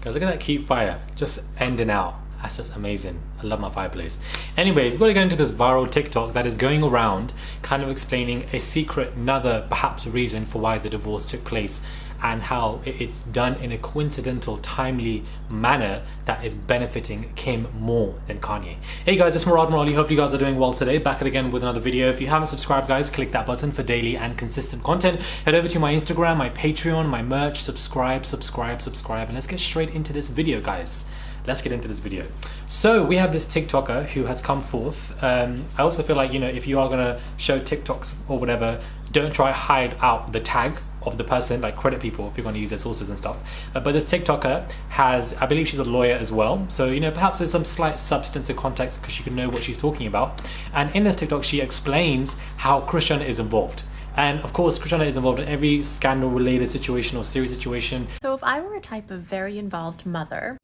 Guys, look at that cute fire, just ending out. That's just amazing. I love my fireplace. Anyways, we're going to go into this viral TikTok that is going around, kind of explaining a secret, another perhaps reason for why the divorce took place, and how it's done in a coincidental, timely manner that is benefiting Kim more than Kanye. Hey guys, it's Murad Morali. Hope you guys are doing well today. Back again with another video. If you haven't subscribed, guys, click that button for daily and consistent content. Head over to my Instagram, my Patreon, my merch, subscribe, and let's get straight into this video, guys. Let's get into this video. So we have this TikToker who has come forth. I also feel like, if you are gonna show TikToks or whatever, don't try hide out the tag of the person, like credit people if you're going to use their sources and stuff. But this TikToker has, I believe she's a lawyer as well, so perhaps there's some slight substance and context because she can know what she's talking about. And in this TikTok she explains how Kris is involved. And of course, Kris is involved in every scandal-related situation or serious situation. So if I were a type of very involved mother,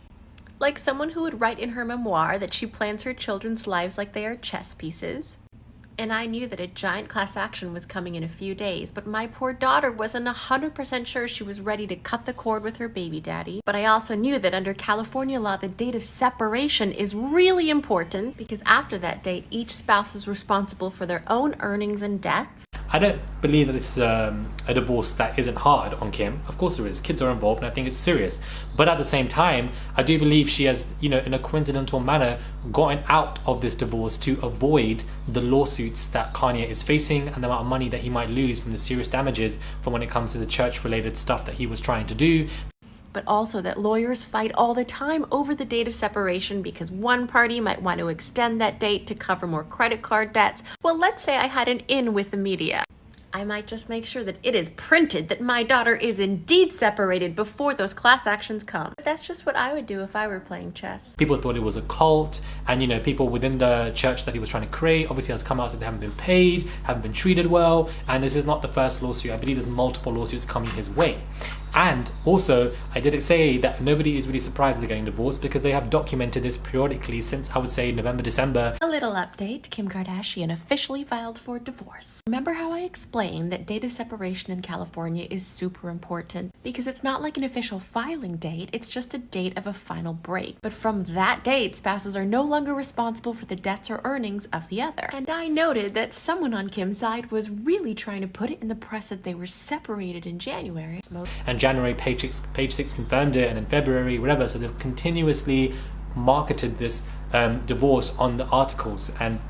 like someone who would write in her memoir that she plans her children's lives like they are chess pieces, and I knew that a giant class action was coming in a few days, but my poor daughter wasn't 100% sure she was ready to cut the cord with her baby daddy. But I also knew that under California law, the date of separation is really important because after that date, each spouse is responsible for their own earnings and debts. I don't believe that this is a divorce that isn't hard on Kim. Of course there is. Kids are involved and I think it's serious. But at the same time, I do believe she has, in a coincidental manner, gotten out of this divorce to avoid the lawsuits that Kanye is facing and the amount of money that he might lose from the serious damages from when it comes to the church-related stuff that he was trying to do. But also that lawyers fight all the time over the date of separation because one party might want to extend that date to cover more credit card debts. Well, let's say I had an in with the media. I might just make sure that it is printed that my daughter is indeed separated before those class actions come. But that's just what I would do if I were playing chess. People thought it was a cult, and people within the church that he was trying to create obviously has come out said they haven't been paid, haven't been treated well, and this is not the first lawsuit. I believe there's multiple lawsuits coming his way. And also, I did say that nobody is really surprised they're getting divorced because they have documented this periodically since, I would say, November, December. A little update, Kim Kardashian officially filed for divorce. Remember how I explained that date of separation in California is super important because it's not like an official filing date, it's just a date of a final break. But from that date, spouses are no longer responsible for the debts or earnings of the other. And I noted that someone on Kim's side was really trying to put it in the press that they were separated in January. And January, page 6 confirmed it, and in February, whatever. So they've continuously marketed this divorce on the articles and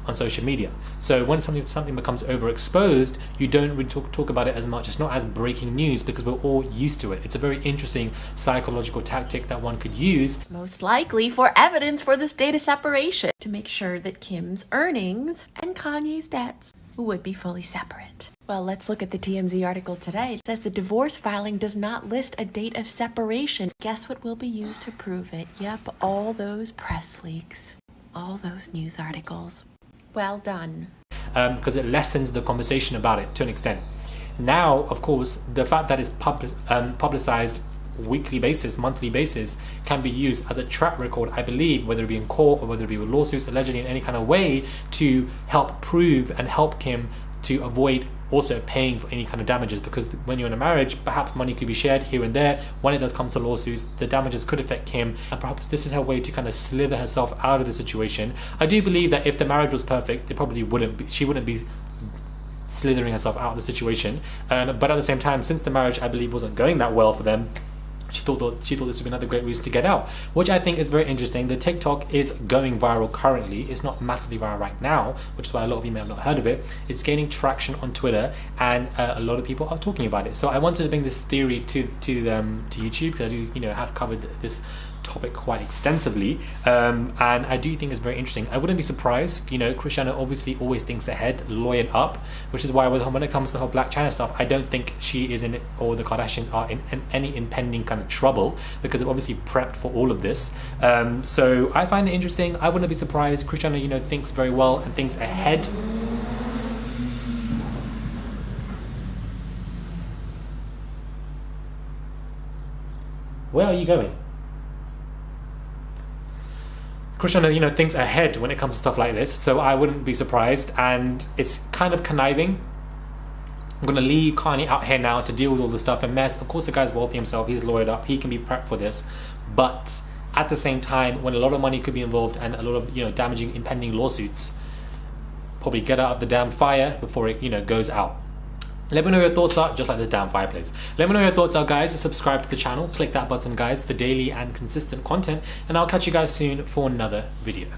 on social media. So when something becomes overexposed, you don't really talk about it as much. It's not as breaking news because we're all used to it. It's a very interesting psychological tactic that one could use, most likely for evidence for this date of separation, to make sure that Kim's earnings and Kanye's debts would be fully separate. Well, let's look at the TMZ article today. It says the divorce filing does not list a date of separation. Guess what will be used to prove it? Yep, all those press leaks, all those news articles. Well done. Because it lessens the conversation about it to an extent. Now, of course, the fact that it's publicized weekly basis, monthly basis, can be used as a track record, I believe, whether it be in court or whether it be with lawsuits, allegedly in any kind of way, to help prove and help Kim to avoid also paying for any kind of damages, because when you're in a marriage, perhaps money could be shared here and there. When it does come to lawsuits, the damages could affect Kim, and perhaps this is her way to kind of slither herself out of the situation. I do believe that if the marriage was perfect, it probably wouldn't be, she wouldn't be slithering herself out of the situation. But at the same time, since the marriage, I believe, wasn't going that well for them, she thought this would be another great reason to get out, which I think is very interesting. The TikTok is going viral currently. It's not massively viral right now, which is why a lot of you may have not heard of it. It's gaining traction on Twitter, and a lot of people are talking about it. So I wanted to bring this theory to YouTube because I do have covered this topic quite extensively, and I do think it's very interesting. I wouldn't be surprised. Kris obviously always thinks ahead, lawyered up, which is why when it comes to the whole Black China stuff, I don't think she is in it, or the Kardashians are in any impending kind of trouble, because they've obviously prepped for all of this. So I find it interesting. I wouldn't be surprised. Kris thinks very well and thinks ahead. Where are you going? Kris thinks ahead when it comes to stuff like this, so I wouldn't be surprised. And it's kind of conniving I'm gonna leave Kanye out here now to deal with all the stuff and mess. Of course, the guy's wealthy himself, he's lawyered up, he can be prepped for this. But at the same time, when a lot of money could be involved and a lot of, you know, damaging impending lawsuits, probably get out of the damn fire before it, you know, goes out. Let me know your thoughts are, just like this damn fireplace. Let me know your thoughts are, guys. Subscribe to the channel, click that button, guys, for daily and consistent content, and I'll catch you guys soon for another video.